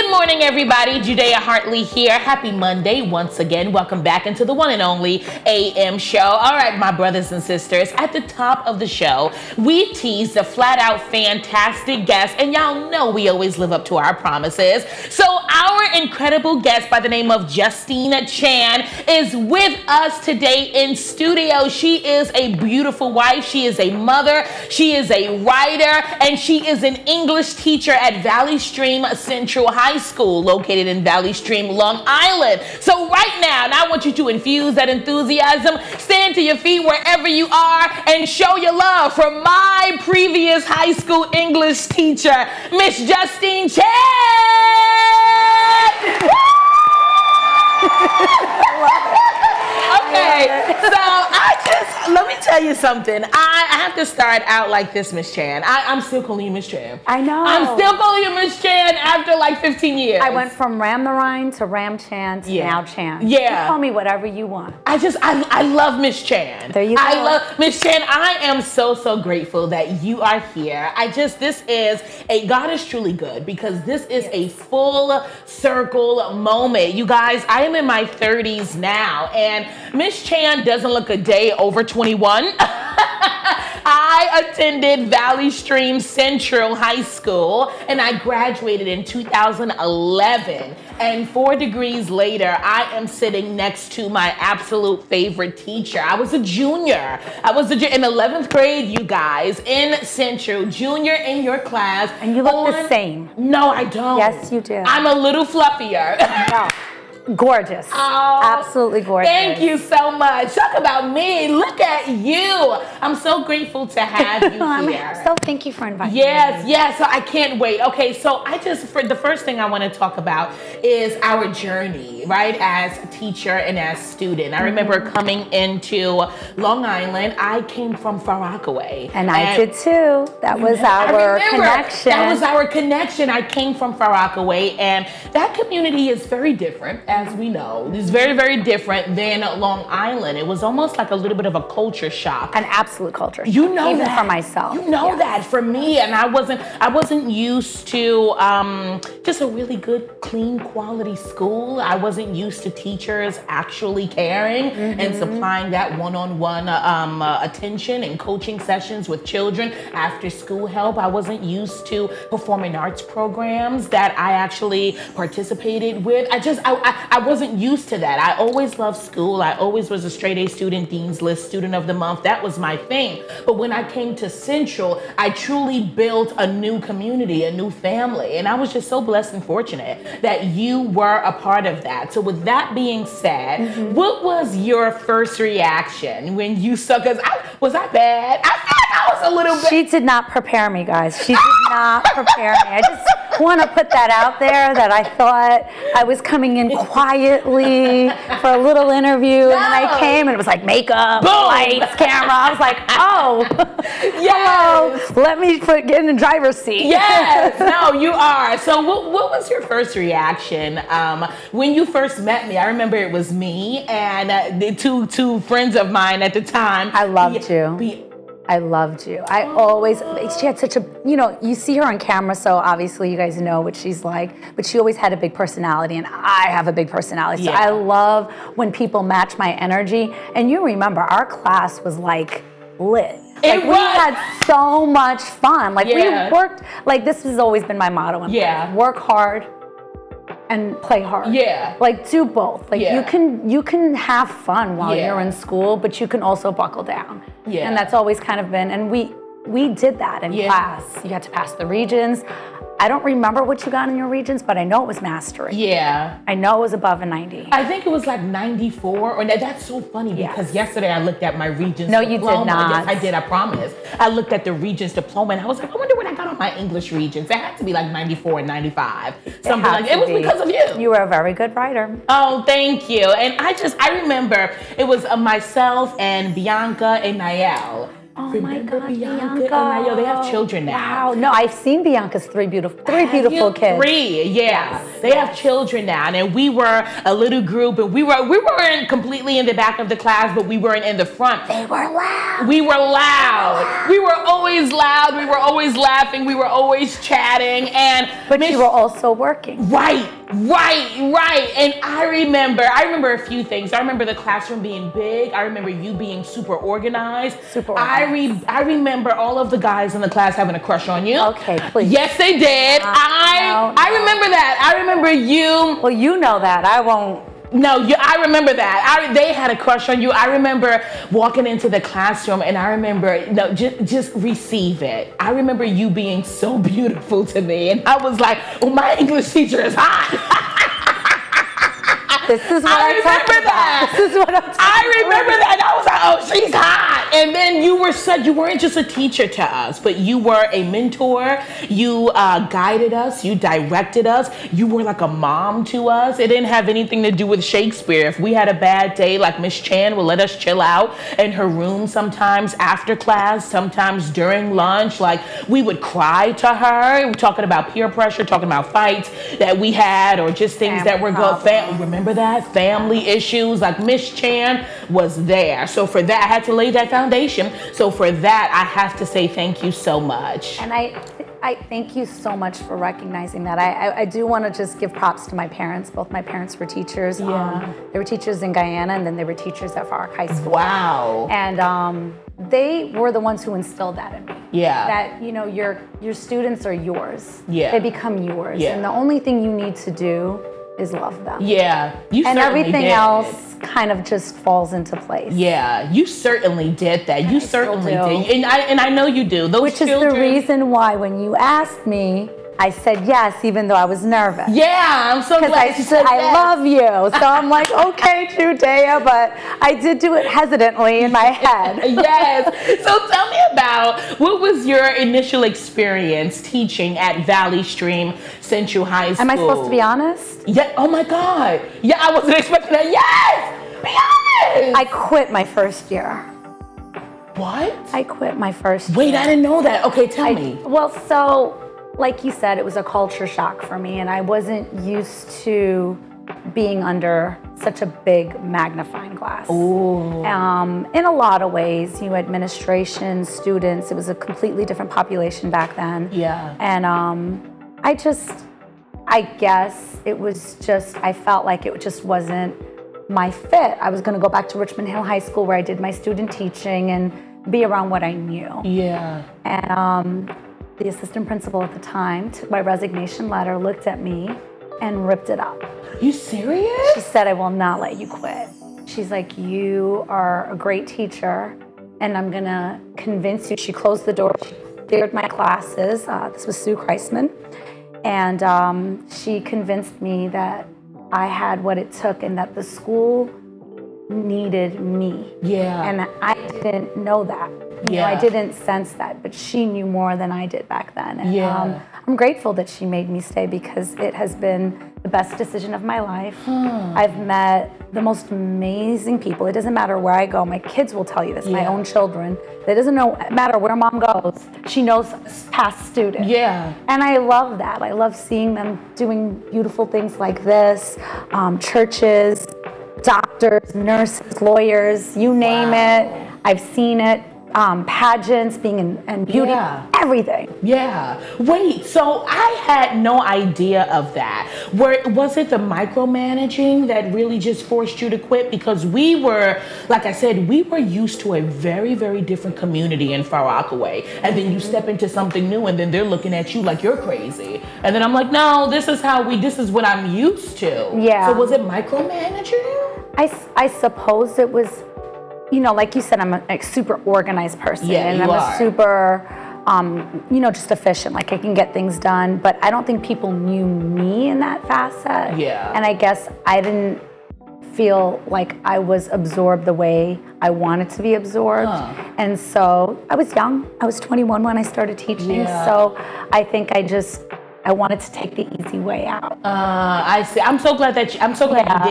Good morning, everybody. Judea Hartley here. Happy Monday once again. Welcome back into the one and only AM show. All right, my brothers and sisters, at the top of the show, we teased a flat-out fantastic guest, and y'all know we always live up to our promises. So our incredible guest by the name of Justine Chan is with us today in studio. She is a beautiful wife. She is a mother. She is a writer, and she is an English teacher at Valley Stream Central High School, located in Valley Stream, Long Island. So right now, I want you to infuse that enthusiasm, stand to your feet wherever you are, and show your love for my previous high school English teacher, Miss Justine Chan. Okay, so let me tell you something. I have to start out like this, Miss Chan. I'm still calling you Miss Chan. I know. I'm still calling you Miss Chan after like 15 years. I went from Ram the Rhine to Ram Chan to now Chan. Yeah. You call me whatever you want. I love Miss Chan. There you go. I love Miss Chan. I am so grateful that you are here. God is truly good, because this is a full circle moment. You guys, I am in my 30s now, and Miss Chan doesn't look a day over 21. I attended Valley Stream Central High School, and I graduated in 2011. And 4 degrees later, I am sitting next to my absolute favorite teacher. I was a junior. In 11th grade, you guys, in Central, junior in your class. And you look the same. No, I don't. Yes, you do. I'm a little fluffier. No. Gorgeous. Oh, absolutely gorgeous. Thank you so much. Talk about me. Look at you. I'm so grateful to have you here. So thank you for inviting me. Yes. So I can't wait. Okay, so for the first thing I want to talk about is our journey, right? As teacher and as student. I remember coming into Long Island. I came from Far Rockaway. And I did too. That was our connection. That was our connection. I came from Far Rockaway, and that community is very different, as we know. It's very different than Long Island. It was almost like a little bit of a culture shock. An absolute culture shock. You know even that. For myself. You know that for me, and I wasn't used to just a really good, clean, quality school. I wasn't used to teachers actually caring and supplying that one-on-one attention and coaching sessions with children, after school help. I wasn't used to performing arts programs that I actually participated with. I wasn't used to that. I always loved school. I always was a straight A student, Dean's List student of the month. That was my thing. But when I came to Central, I truly built a new community, a new family. And I was just so blessed and fortunate that you were a part of that. So with that being said, what was your first reaction when you saw, because was I bad? I feel like I was a little bit. She did not prepare me, guys. She did not prepare me. I just want to put that out there, that I thought I was coming in quietly for a little interview, and then I came and it was like makeup, lights, camera. I was like, oh, hello, let me get in the driver's seat. Yes, no, you are. So what was your first reaction when you first met me? I remember it was me and the two friends of mine at the time. I loved you. I loved you. She had such a, you see her on camera, so obviously you guys know what she's like, but she always had a big personality, and I have a big personality. So I love when people match my energy. And you remember, our class was like lit. We had so much fun. We worked, this has always been my motto in life. Work hard and play hard. Do both. You can have fun while you're in school, but you can also buckle down. And that's always kind of been, and we did that in class. You had to pass the Regents. I don't remember what you got in your Regents, but I know it was mastery. I know it was above a 90. I think it was like 94. Or that's so funny because yesterday I looked at my Regents diploma. No, you did not. Yes, I did, I promise. I looked at the Regents diploma and I was like, I wonder what I got on my English Regents. It had to be like 94 and 95. Something like that. It was because of you. You were a very good writer. Oh, thank you. And I remember it was myself and Bianca and Nael. Oh my God, Bianca. And they have children now. Wow. No, I've seen Bianca's three beautiful kids. Three, yeah. They have children now. And we were a little group, and we weren't completely in the back of the class, but we weren't in the front. They were loud. We were loud. We were always loud. We were always laughing. We were always chatting. But you were also working. Right. And I remember a few things. I remember the classroom being big. I remember you being super organized. I remember all of the guys in the class having a crush on you. Okay, please. Yes, they did. I remember that. I remember you. Well, you know that. I won't. No, I remember that. They had a crush on you. I remember walking into the classroom, and I remember, just receive it. I remember you being so beautiful to me, and I was like, oh, my English teacher is hot. This is what I remember that. This is what I'm talking about. I remember that. And I was like, oh, she's hot. And then you weren't just a teacher to us, but you were a mentor. You guided us. You directed us. You were like a mom to us. It didn't have anything to do with Shakespeare. If we had a bad day, like Miss Chan would let us chill out in her room sometimes after class, sometimes during lunch. Like, we would cry to her. We're talking about peer pressure, talking about fights that we had, or just things that were good. Remember that? Family issues. Like, Miss Chan was there. So for that, I had to lay that foundation. So for that, I have to say thank you so much. And I thank you so much for recognizing that. I do want to just give props to my parents. Both my parents were teachers. Yeah. They were teachers in Guyana, and then they were teachers at Far Rock High School. Wow. And they were the ones who instilled that in me. Yeah. That, your students are yours. Yeah. They become yours. Yeah. And the only thing you need to do is love them. Yeah. And everything else kind of just falls into place. Yeah, you certainly did that. You certainly did. And I know you do. Which is the reason why when you asked me, I said yes, even though I was nervous. Yeah, I'm so glad you said I love you. So I'm like, okay, Judea, but I did do it hesitantly in my head. Yes. So tell me about, what was your initial experience teaching at Valley Stream Central High School? Am I supposed to be honest? Yeah. Oh my God. Yeah, I wasn't expecting that. Yes. Be honest. I quit my first year. What? I quit my first year. Wait, I didn't know that. Okay, tell me. Well, so like you said, it was a culture shock for me, and I wasn't used to being under such a big magnifying glass. Ooh. In a lot of ways, administration, students, it was a completely different population back then. Yeah. And I guess it was just, I felt like it just wasn't my fit. I was gonna go back to Richmond Hill High School where I did my student teaching and be around what I knew. Yeah. And the assistant principal at the time took my resignation letter, looked at me, and ripped it up. You serious? She said, I will not let you quit. She's like, you are a great teacher, and I'm gonna convince you. She closed the door, she cleared my classes. This was Sue Kreisman. And she convinced me that I had what it took and that the school needed me. Yeah. And I didn't know that. I didn't sense that, but she knew more than I did back then. And I'm grateful that she made me stay because it has been the best decision of my life. I've met the most amazing people. It doesn't matter where I go. My kids will tell you this, my own children. It doesn't matter where mom goes. She knows past students. Yeah. And I love that. I love seeing them doing beautiful things like this, churches, doctors, nurses, lawyers, you name it. I've seen it. Pageants, being in beauty, everything. Yeah. Wait, so I had no idea of that. Was it the micromanaging that really just forced you to quit? Because we were, like I said, we were used to a very, very different community in Far Rockaway. And then you step into something new and then they're looking at you like you're crazy. And then I'm like, no, this is what I'm used to. Yeah. So was it micromanaging? I suppose it was, like you said, I'm a super organized person, and I'm a super, just efficient. Like I can get things done, but I don't think people knew me in that facet. Yeah. And I guess I didn't feel like I was absorbed the way I wanted to be absorbed. And so I was young. I was 21 when I started teaching. Yeah. So I think I just I wanted to take the easy way out. I see. I'm so glad that you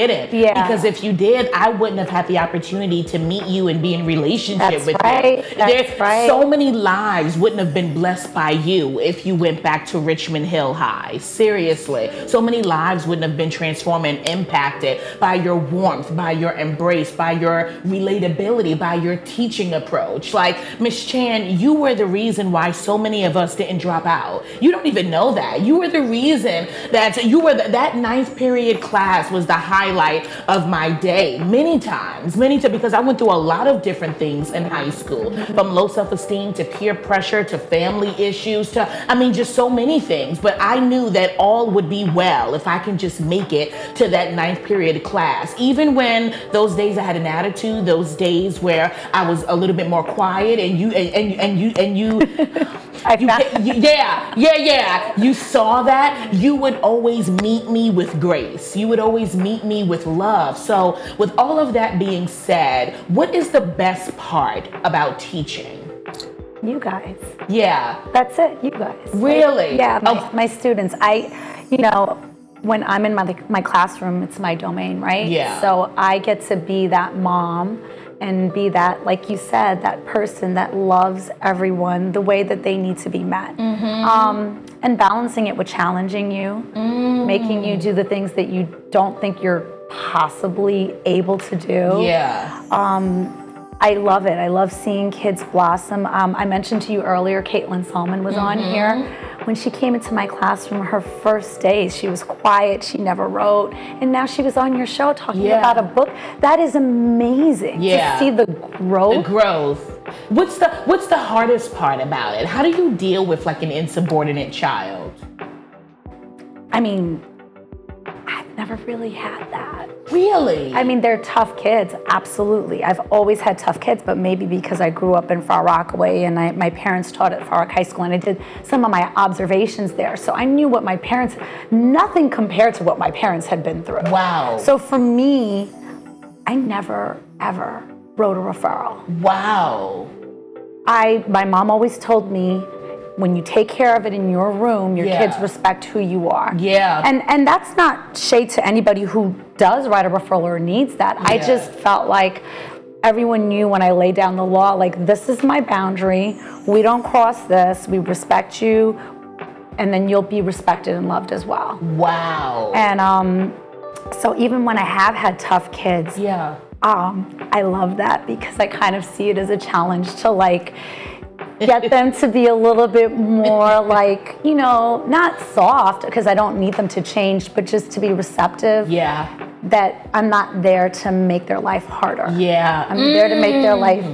didn't. Yeah. Because if you did, I wouldn't have had the opportunity to meet you and be in relationship with you. That's right. So many lives wouldn't have been blessed by you if you went back to Richmond Hill High. Seriously. So many lives wouldn't have been transformed and impacted by your warmth, by your embrace, by your relatability, by your teaching approach. Like, Miss Chan, you were the reason why so many of us didn't drop out. You don't even know that. You were the reason that you were that ninth period class was the highlight of my day many times, because I went through a lot of different things in high school, from low self-esteem to peer pressure to family issues to, just so many things. But I knew that all would be well if I can just make it to that ninth period class. Even when those days I had an attitude, those days where I was a little bit more quiet and you you saw that, you would always meet me with grace. You would always meet me with love. So with all of that being said, what is the best part about teaching? You guys. Yeah. That's it, you guys. Really? My students. When I'm in my classroom, it's my domain, right? Yeah. So I get to be that mom and be that, like you said, that person that loves everyone the way that they need to be met. And balancing it with challenging you, making you do the things that you don't think you're possibly able to do. Yeah. I love it. I love seeing kids blossom. I mentioned to you earlier, Caitlin Solomon was on here. When she came into my classroom, her first days, she was quiet, she never wrote, and now she was on your show talking about a book. That is amazing to see the growth. The growth. What's the hardest part about it? How do you deal with like an insubordinate child? I've never really had that. Really? They're tough kids, absolutely. I've always had tough kids, but maybe because I grew up in Far Rockaway and my parents taught at Far Rock High School and I did some of my observations there. So I knew what nothing compared to what my parents had been through. Wow. So for me, I never, ever wrote a referral. Wow. My mom always told me, when you take care of it in your room, your kids respect who you are. Yeah. And that's not shade to anybody who does write a referral or needs that. I just felt like everyone knew when I laid down the law, like, this is my boundary. We don't cross this. We respect you. And then you'll be respected and loved as well. Wow. And so even when I have had tough kids, I love that because I kind of see it as a challenge to get them to be a little bit more not soft, because I don't need them to change, but just to be receptive. Yeah. That I'm not there to make their life harder. Yeah. I'm there to make their life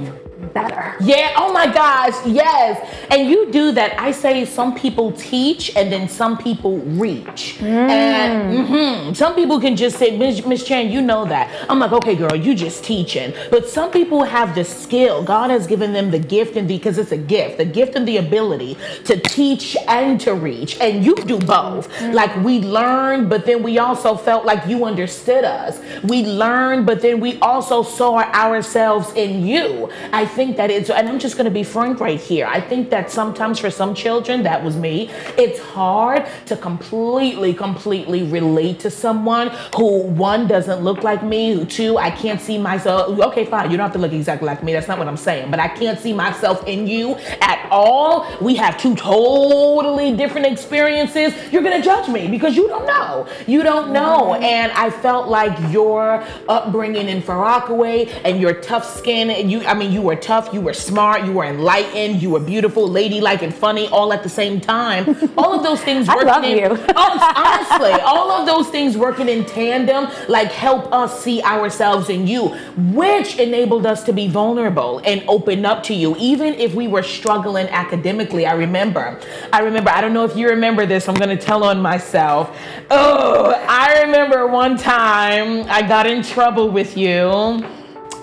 better. Yeah, oh my gosh, yes. And you do that. I say some people teach and then some people reach. And some people can just say, Miss Chan, you know that. I'm like, okay, girl, you just teaching. But some people have the skill. God has given them the gift, and because it's a gift, the gift and the ability to teach and to reach. And you do both. Like, we learned, but then we also felt like you understood us. We learned, but then we also saw ourselves in you. I think that and I'm just going to be frank right here. I think that sometimes for some children, that was me, it's hard to completely relate to someone who, one, doesn't look like me, who, two, I can't see myself. Okay, fine, you don't have to look exactly like me. That's not what I'm saying. But I can't see myself in you at all. We have two totally different experiences. You're going to judge me because you don't know. You don't know. And I felt like your upbringing in Far Rockaway and your tough skin, you were tough, you were smart, you were enlightened, you were beautiful, ladylike, and funny all at the same time. All of those things working honestly, all of those things working in tandem, help us see ourselves in you, which enabled us to be vulnerable and open up to you, even if we were struggling academically. I remember, I don't know if you remember this, I'm going to tell on myself. I remember one time I got in trouble with you.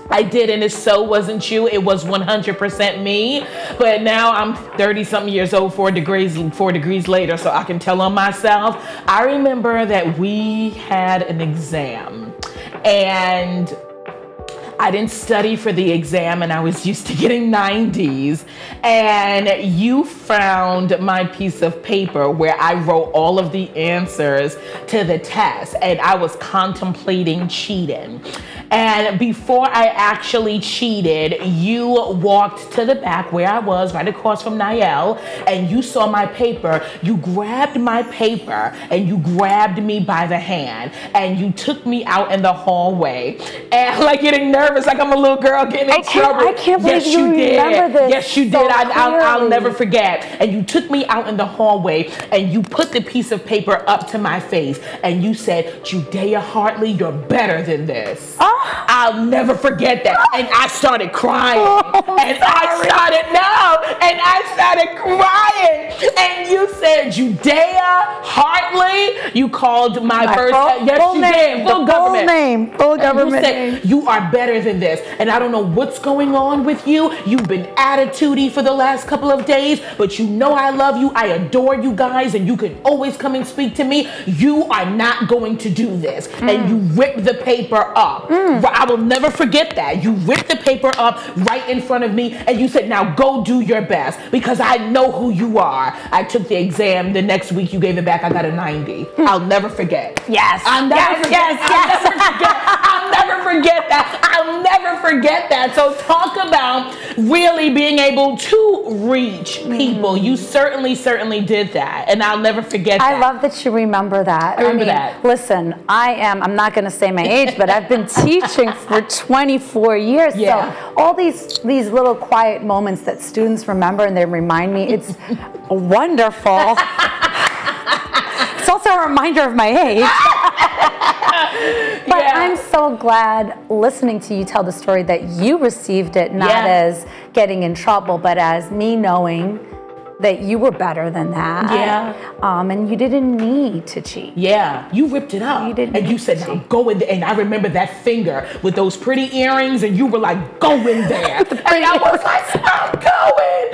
I did, and it so wasn't you. It was 100% me. But now I'm 30-something years old, 4 degrees later, so I can tell on myself. I remember that we had an exam, and I didn't study for the exam and I was used to getting 90s. And you found my piece of paper where I wrote all of the answers to the test, and I was contemplating cheating. And before I actually cheated, you walked to the back where I was, right across from Niall, and you saw my paper. You grabbed my paper and you grabbed me by the hand and you took me out in the hallway, and like getting nervous, like I'm a little girl getting in trouble. I can't believe you remember this. Yes, you did. I'll never forget. And you took me out in the hallway and you put the piece of paper up to my face and you said, Judea Hartley, you're better than this. I'll never forget that. And I started crying. I started crying. And you said, Judea Hartley. You called my first full name. Full government name. Full government name. You are better than this. And I don't know what's going on with you. You've been attitudey for the last couple of days, but you know I love you. I adore you guys, and you can always come and speak to me. You are not going to do this. And you ripped the paper up. I will never forget that. You ripped the paper up right in front of me, and you said, now go do your best, because I know who you are. I took the exam. The next week you gave it back. I got a 90. I'll never forget. Yes. I'll never forget that. I'll never forget that. So talk about really being able to reach people. You certainly did that. And I'll never forget that. I love that you remember that. I remember that. Listen, I'm not going to say my age, but I've been teaching for 24 years. Yeah. So all these little quiet moments that students remember and they remind me, it's wonderful. It's also a reminder of my age. But I'm so glad listening to you tell the story that you received it not as getting in trouble, but as me knowing that you were better than that. And you didn't need to cheat. Yeah, you ripped it up. You didn't and you said, now go in there. And I remember that finger with those pretty earrings, and you were like, go in there. And I was like, I'm going.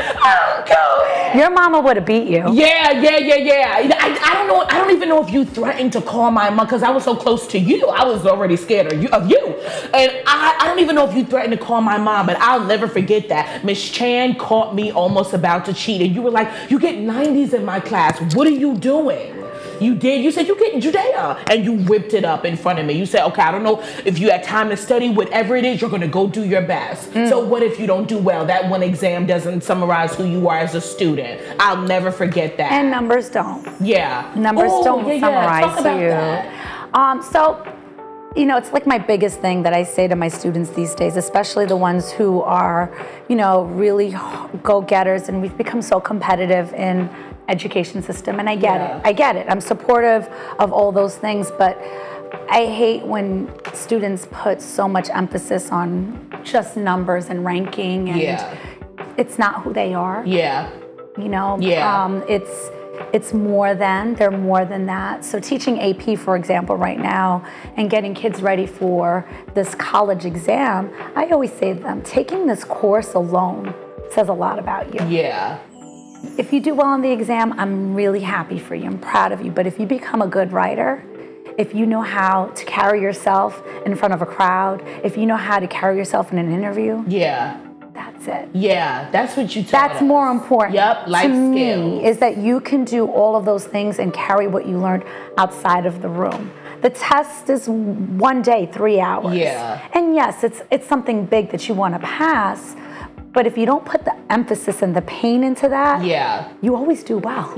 Your mama would have beat you. Yeah. I don't even know if you threatened to call my mom, because I was so close to you. I was already scared of you. And I don't even know if you threatened to call my mom, but I'll never forget that. Miss Chan caught me almost about to cheat, and you were like, you get 90s in my class. What are you doing? You did. You said you get Judea, and you whipped it up in front of me. You said, okay, I don't know if you had time to study. Whatever it is, you're going to go do your best. So what if you don't do well? That one exam doesn't summarize who you are as a student. I'll never forget that. And numbers don't. Yeah. Numbers don't summarize Talk about you. That. So, it's like my biggest thing that I say to my students these days, especially the ones who are, really go-getters, and we've become so competitive in education system, and I get it. I'm supportive of all those things, but I hate when students put so much emphasis on just numbers and ranking, and it's not who they are. It's more than, they're more than that. So teaching AP, for example, right now, and getting kids ready for this college exam, I always say to them, taking this course alone says a lot about you. If you do well on the exam, I'm really happy for you. I'm proud of you. But if you become a good writer, if you know how to carry yourself in front of a crowd, if you know how to carry yourself in an interview, that's it. That's what you taught That's us. more important life to me, skills. is that you can do all of those things and carry what you learned outside of the room. The test is one day, 3 hours. And yes, it's something big that you want to pass, but if you don't put the emphasis and the pain into that, you always do well.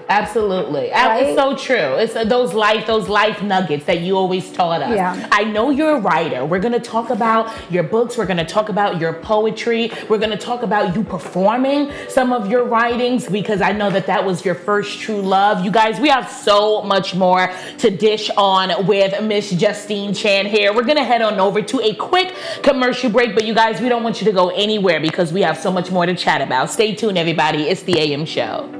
Absolutely. Right? It's so true. It's those life nuggets that you always taught us. I know you're a writer. We're going to talk about your books. We're going to talk about your poetry. We're going to talk about you performing some of your writings, because I know that was your first true love. You guys, we have so much more to dish on with Miss Justine Chan here. We're going to head on over to a quick commercial break, but you guys, we don't want you to go anywhere, because we have so much more to chat about. Stay tuned, everybody. It's the AM Show.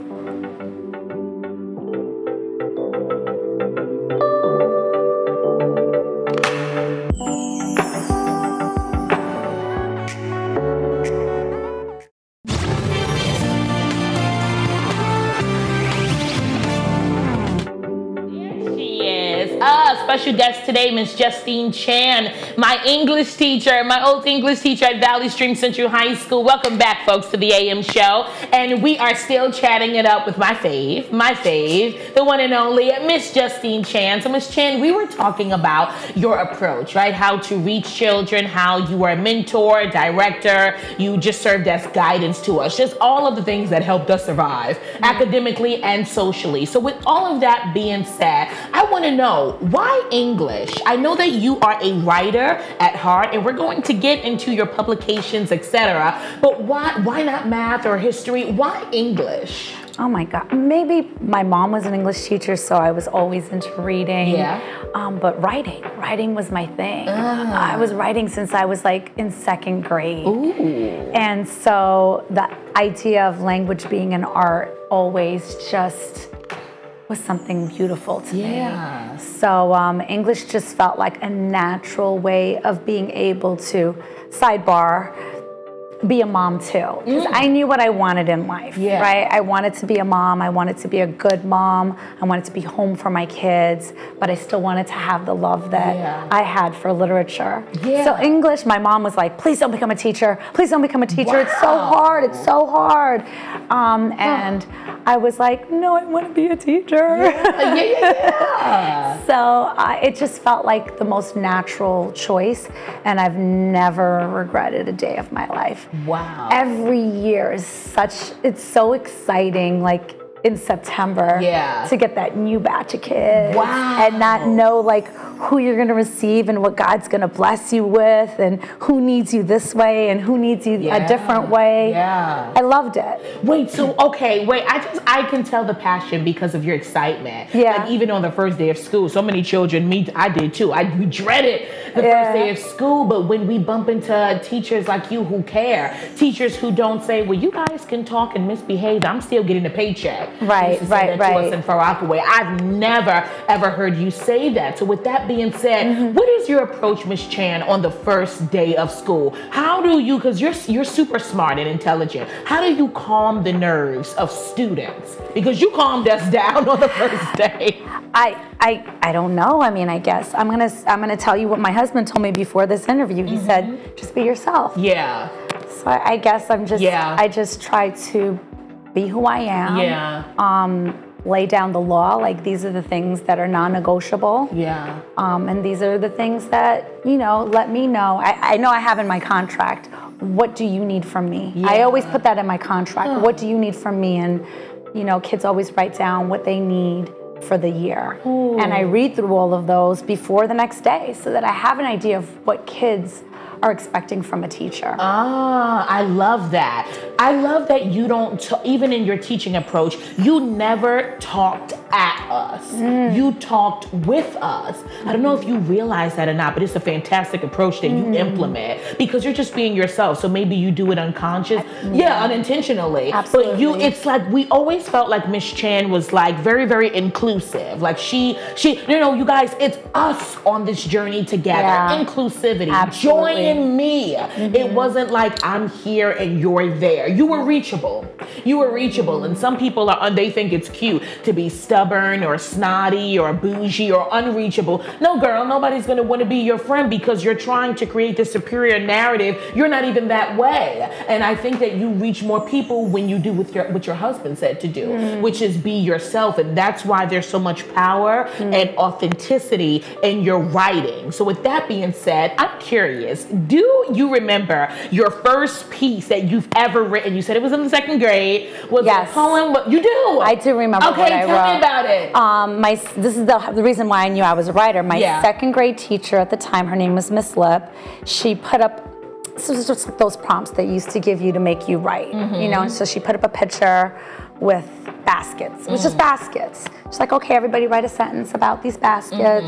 special guest today, Miss Justine Chan, my English teacher, my old English teacher at Valley Stream Central High School. Welcome back, folks, to the AM show. And we are still chatting it up with my fave, the one and only Miss Justine Chan. So, Miss Chan, we were talking about your approach, right? How to reach children, how you were a mentor, director, you just served as guidance to us, just all of the things that helped us survive academically and socially. So with all of that being said, I want to know, why English? I know that you are a writer at heart, and we're going to get into your publications, etc. But why not math or history? Why English? Oh my God, maybe my mom was an English teacher, so I was always into reading. Yeah. But writing was my thing. I was writing since I was like in 2nd grade. Ooh. And so the idea of language being an art always just was something beautiful to me. So English just felt like a natural way of being able to, sidebar, be a mom too. Because I knew what I wanted in life, right? I wanted to be a mom. I wanted to be a good mom. I wanted to be home for my kids, but I still wanted to have the love that I had for literature. So English, my mom was like, please don't become a teacher. Please don't become a teacher. Wow. It's so hard. It's so hard. And I was like, no, I want to be a teacher. So it just felt like the most natural choice, and I've never regretted a day of my life. Wow. Every year is it's so exciting, like in September, to get that new batch of kids. Wow. And not know like who you're gonna receive and what God's gonna bless you with, and who needs you this way and who needs you a different way. I loved it. Wait, so I can tell the passion because of your excitement. Like even on the first day of school, so many children, I did too. We dreaded the first day of school, but when we bump into teachers like you who care, teachers who don't say, well, you guys can talk and misbehave, I'm still getting a paycheck. Right. To us in Far Rockaway. I've never ever heard you say that. So with that being said, what is your approach, Miss Chan, on the first day of school? How do you, because you're super smart and intelligent, how do you calm the nerves of students? Because you calmed us down on the first day. I don't know. I mean, I guess I'm gonna tell you what my husband told me before this interview. He said, just be yourself. So I guess I just try to be who I am. Lay down the law, like these are the things that are non-negotiable. And these are the things that, let me know. I know I have in my contract, what do you need from me? I always put that in my contract. What do you need from me? And, kids always write down what they need for the year. And I read through all of those before the next day so that I have an idea of what kids are expecting from a teacher. I love that. I love that you don't, even in your teaching approach, you never talked at us. You talked with us. I don't know if you realize that or not, but it's a fantastic approach that you implement because you're just being yourself. So maybe you do it unconscious, unintentionally. Absolutely. But it's like, we always felt like Miss Chan was like very, very inclusive. Like you guys, it's us on this journey together. Inclusivity, join me. It wasn't like I'm here and you're there. You were reachable. And some people they think it's cute to be stubborn or snotty or bougie or unreachable. No, girl, nobody's gonna want to be your friend because you're trying to create this superior narrative. You're not even that way. And I think that you reach more people when you do what your husband said to do, which is be yourself. And that's why there's so much power and authenticity in your writing. So with that being said, I'm curious, do you remember your first piece that you've ever written? You said it was in the 2nd grade. Was it a poem? You do? I do remember what I wrote. Okay, tell me about it. This is the reason why I knew I was a writer. My 2nd grade teacher at the time, her name was Miss Lip. She put up, this was just those prompts they used to give you to make you write, and so she put up a picture with baskets. It was just baskets. She's like, okay, everybody write a sentence about these baskets.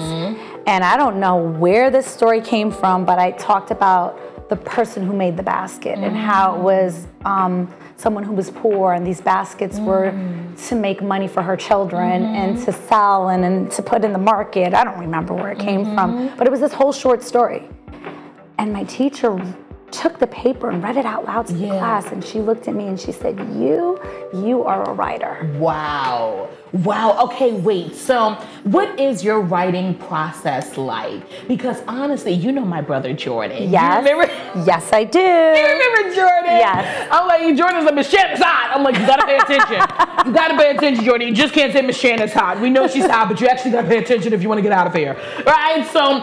And I don't know where this story came from, but I talked about the person who made the basket and how it was someone who was poor, and these baskets were to make money for her children and to sell and to put in the market. I don't remember where it came from, but it was this whole short story. And my teacher took the paper and read it out loud to the class, and she looked at me and she said, you are a writer. Wow. Wow. Okay, wait. So what is your writing process like? Because honestly, you know my brother Jordan. Yes. You remember? Yes, I do. You remember Jordan? Yes. I'm like, Jordan's like, Miss Shannon's hot. I'm like, you gotta pay attention. You gotta pay attention, Jordan. You just can't say Miss Shannon's hot. We know she's hot, but you actually gotta pay attention if you want to get out of here. Right? So,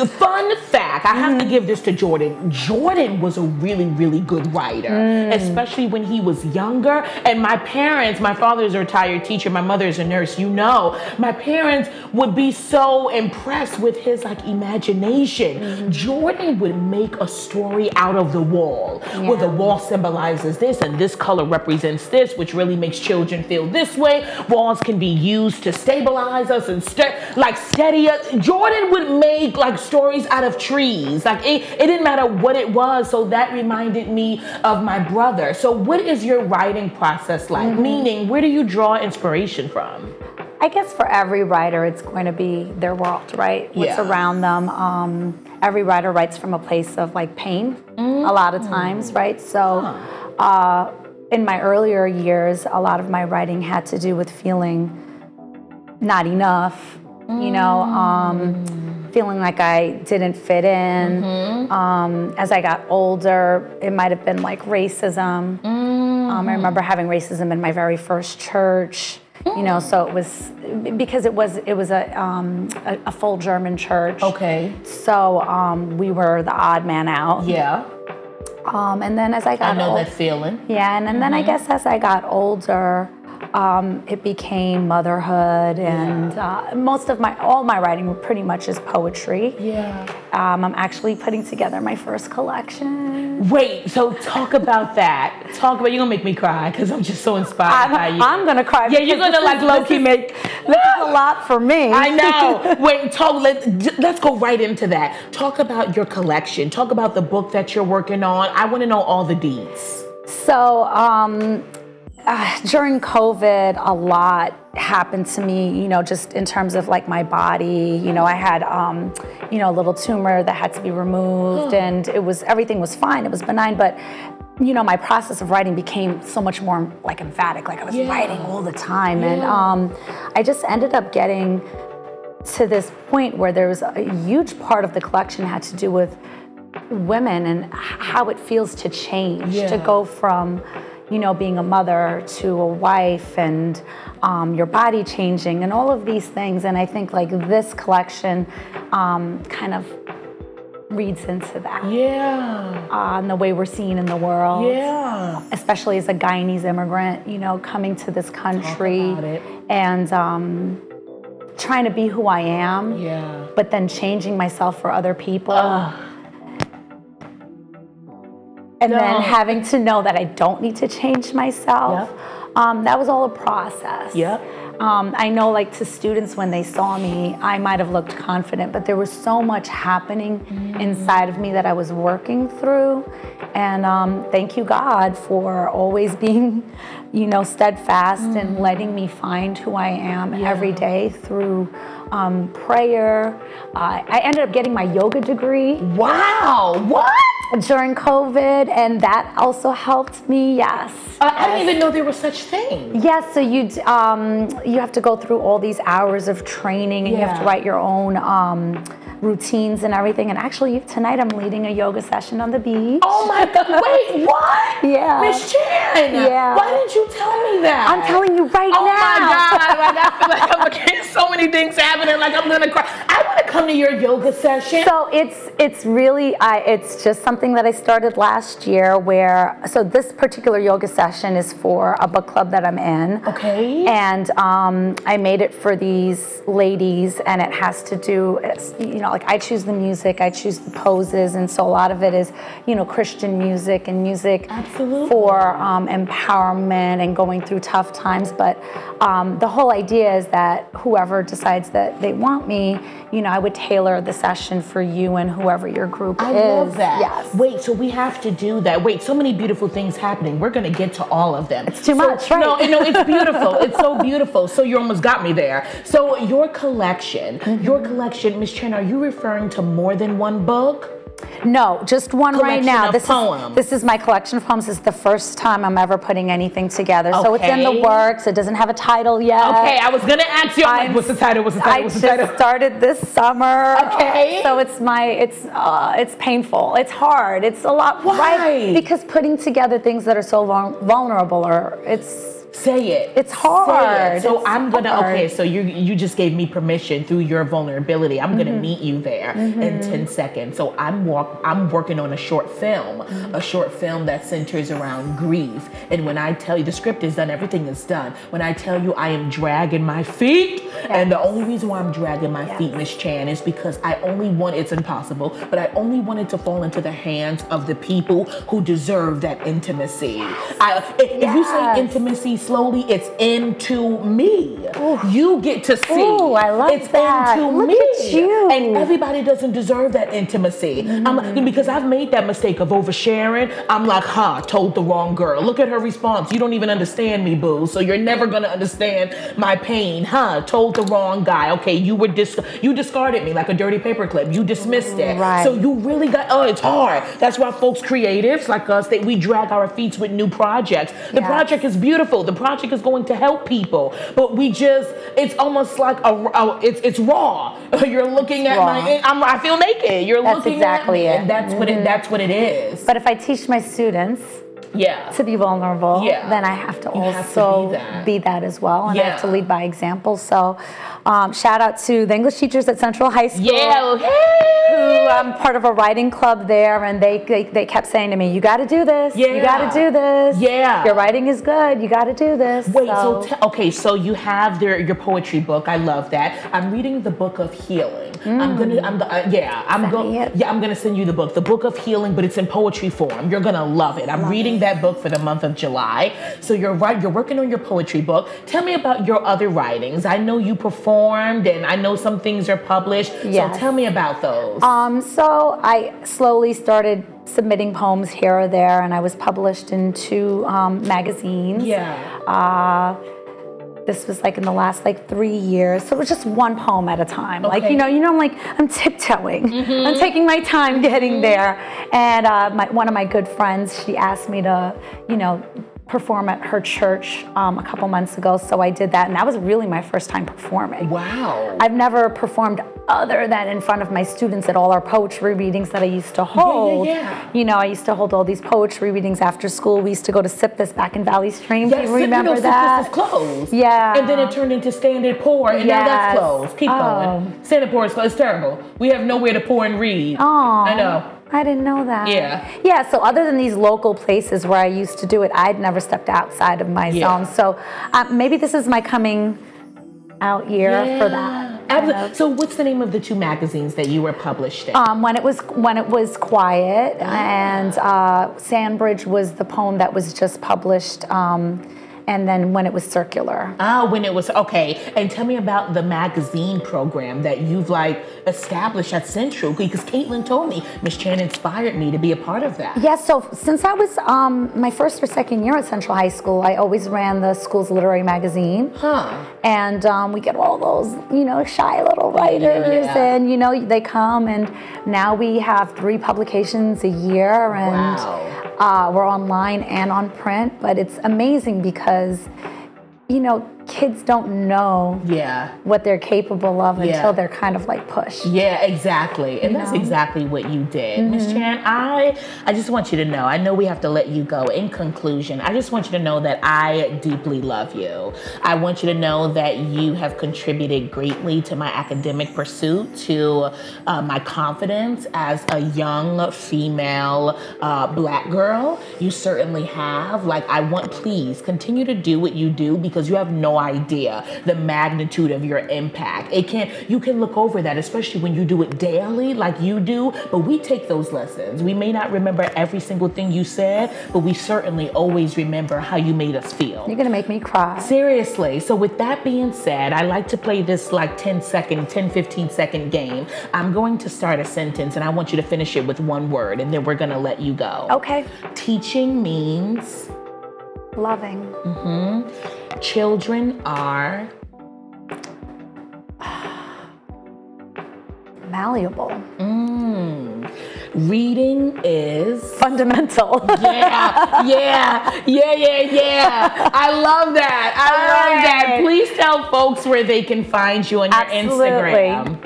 fun fact, I have to give this to Jordan. Jordan was a really, really good writer, especially when he was younger. And my parents, my father's a retired teacher, my mother's a nurse, you know, my parents would be so impressed with his like imagination. Jordan would make a story out of the wall, where the wall symbolizes this and this color represents this, which really makes children feel this way. Walls can be used to stabilize us and steady us. Jordan would make like stories out of trees. Like it didn't matter what it was. So that reminded me of my brother. So what is your writing process like? Meaning, where do you draw inspiration from? I guess for every writer, it's going to be their world, right? What's around them. Every writer writes from a place of like pain a lot of times, right? So in my earlier years, a lot of my writing had to do with feeling not enough, you know, feeling like I didn't fit in. As I got older, it might have been like racism. I remember having racism in my very first church. You know, so it was because it was a full German church. Okay. So we were the odd man out. Yeah. And then as I got that feeling. Yeah, and then I guess as I got older, it became motherhood, and all my writing pretty much is poetry. Yeah. I'm actually putting together my first collection. Wait, so talk about that. You're gonna make me cry because I'm just so inspired by you. I'm gonna cry. Yeah, you're gonna like low-key make. This is a lot for me. I know. Wait, let's go right into that. Talk about your collection. Talk about the book that you're working on. I want to know all the deets. So, during COVID, a lot happened to me, you know, just in terms of like my body. You know, I had, you know, a little tumor that had to be removed, and everything was fine. It was benign, but you know, my process of writing became so much more like emphatic. Like I was writing all the time, and I just ended up getting to this point where there was a huge part of the collection had to do with women and how it feels to change, to go from, you know, being a mother to a wife, and your body changing and all of these things. And I think like this collection kind of reads into that. And the way we're seen in the world. Especially as a Guyanese immigrant, you know, coming to this country and trying to be who I am, but then changing myself for other people. And then having to know that I don't need to change myself. That was all a process. I know, like, to students, when they saw me, I might have looked confident, but there was so much happening inside of me that I was working through. And thank you, God, for always being, you know, steadfast and letting me find who I am every day through prayer. I ended up getting my yoga degree. Wow, what? During COVID, and that also helped me, yes. I didn't even know there was such thing. Yes, so you have to go through all these hours of training, and you have to write your own routines and everything. And actually, tonight I'm leading a yoga session on the beach. Oh my God, wait, what? Yeah. Miss Chan, why didn't you tell me that? I'm telling you right now. Oh my God, like I feel like I'm looking at so many things happening, like I'm gonna cry. I wanna come to your yoga session. So it's really, it's just something that I started last year so this particular yoga session is for a book club that I'm in. Okay. And I made it for these ladies, and it has to do, you know, like I choose the music, I choose the poses, and so a lot of it is, you know, Christian music and music for empowerment and going through tough times. But the whole idea is that whoever decides that they want me, you know, I would tailor the session for you and whoever your group is. I love that. Yes. Wait, so we have to do that. Wait, so many beautiful things happening. We're going to get to all of them. It's too much, right? No, it's beautiful. It's so beautiful. So you almost got me there. So your collection, Miss Chan, are you referring to more than one book? No, just one right now. Poems. This is my collection of poems. This is the first time I'm ever putting anything together. So it's in the works. It doesn't have a title yet. Okay, I was gonna ask you, I'm like, what's the title? What's the title? What's the title? I just started this summer. Okay. So it's painful. It's hard. It's a lot. Why? Right? Because putting together things that are so vulnerable, say it. It's hard. It. So I'm gonna, okay, so you just gave me permission through your vulnerability. I'm gonna meet you there in 10 seconds. So I'm working on a short film that centers around grief. And when I tell you the script is done, everything is done. When I tell you I am dragging my feet, and the only reason why I'm dragging my feet, Miss Chan, is because it's impossible, but I only want it to fall into the hands of the people who deserve that intimacy. If you say intimacy slowly, it's into me. Ooh. You get to see. Ooh, I love it's that. into Look me. at you. And everybody doesn't deserve that intimacy. Because I've made that mistake of oversharing. I'm like, told the wrong girl. Look at her response. You don't even understand me, boo. So you're never gonna understand my pain. Told the wrong guy. Okay, you discarded me like a dirty paperclip. You dismissed it. Right. So you really it's hard. That's why folks, creatives like us, we drag our feet with new projects. The project is beautiful. The project is going to help people, but it's almost like it's raw. You're looking at I feel naked. You're looking at me, and that's what it is. But if I teach my students to be vulnerable, then I have to also be that as well, and I have to lead by example. So shout out to the English teachers at Central High School. Who I'm part of a writing club there, and they kept saying to me, you got to do this. You got to do this. Your writing is good. You got to do this. Wait, so you have your poetry book. I love that. I'm reading the Book of Healing. I'm gonna send you the Book of Healing, but it's in poetry form. You're gonna love it. I'm reading that book for the month of July. So you're working on your poetry book. Tell me about your other writings. I know you performed, and I know some things are published. So tell me about those. So I slowly started submitting poems here or there, and I was published in 2 magazines. This was like in the last 3 years. So it was just one poem at a time. I'm tiptoeing. I'm taking my time getting there. And one of my good friends, she asked me to, perform at her church a couple months ago, so I did that, and that was really my first time performing. Wow. I've never performed other than in front of my students at all our poetry readings that I used to hold. I used to hold all these poetry readings after school. We used to go to Sip This back in Valley Stream. Do you remember that? Sip This is closed. Yeah. And then it turned into Standard Pour, and now that's closed. Keep going. Standard Pour is closed. It's terrible. We have nowhere to pour and read. I know. I didn't know that. Yeah, so other than these local places where I used to do it, I'd never stepped outside of my zone. So maybe this is my coming out year for that. Absolutely. So what's the name of the 2 magazines that you were published in? When it was Quiet, and Sandbridge was the poem that was just published. And then when it was Circular. When it was, okay. And tell me about the magazine program that you've established at Central, because Caitlin told me, Miss Chan inspired me to be a part of that. Yeah, so since I was my first or second year at Central High School, I always ran the school's literary magazine. And we get all those, shy little writers, and they come, and now we have 3 publications a year, and we're online and on print, but it's amazing because kids don't know what they're capable of until they're kind of pushed. Yeah, exactly. And that's exactly what you did. Miss Chan, I just want you to know, I know we have to let you go. In conclusion, I just want you to know that I deeply love you. I want you to know that you have contributed greatly to my academic pursuit, to my confidence as a young female Black girl. You certainly have. Please continue to do what you do, because you have no idea the magnitude of your impact. You can look over that, especially when you do it daily like you do, but we take those lessons. We may not remember every single thing you said, but we certainly always remember how you made us feel. You're gonna make me cry. Seriously. So with that being said, I like to play this 15 second game. I'm going to start a sentence, and I want you to finish it with one word, and then we're gonna let you go. Okay. Teaching means? Loving. Children are? Malleable. Reading is fundamental. Yeah. I love that. I love that. Please tell folks where they can find you on your Instagram.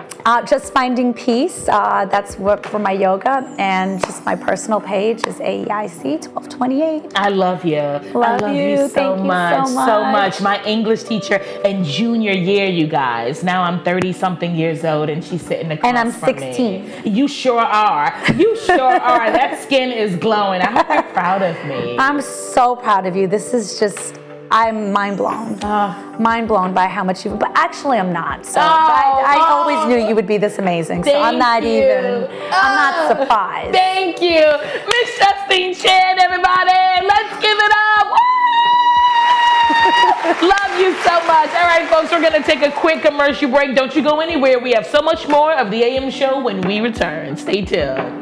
Just Finding Peace. That's work for my yoga, and just my personal page is AEIC 1228. I love you. I love you so much. So much. My English teacher in junior year, you guys. Now I'm 30-something years old, and she's sitting across and I'm from 16. me. You sure are. You sure are. That skin is glowing. I hope you're proud of me. I'm so proud of you. This is just, I'm mind blown. Mind blown by how much you've, but actually I'm not. So I always knew you would be this amazing. So I'm not even, I'm not surprised. Thank you. Miss Justine Chan, everybody. Let's give it up. Woo! Love you so much. All right, folks, we're going to take a quick commercial break. Don't you go anywhere. We have so much more of the AM show when we return. Stay tuned.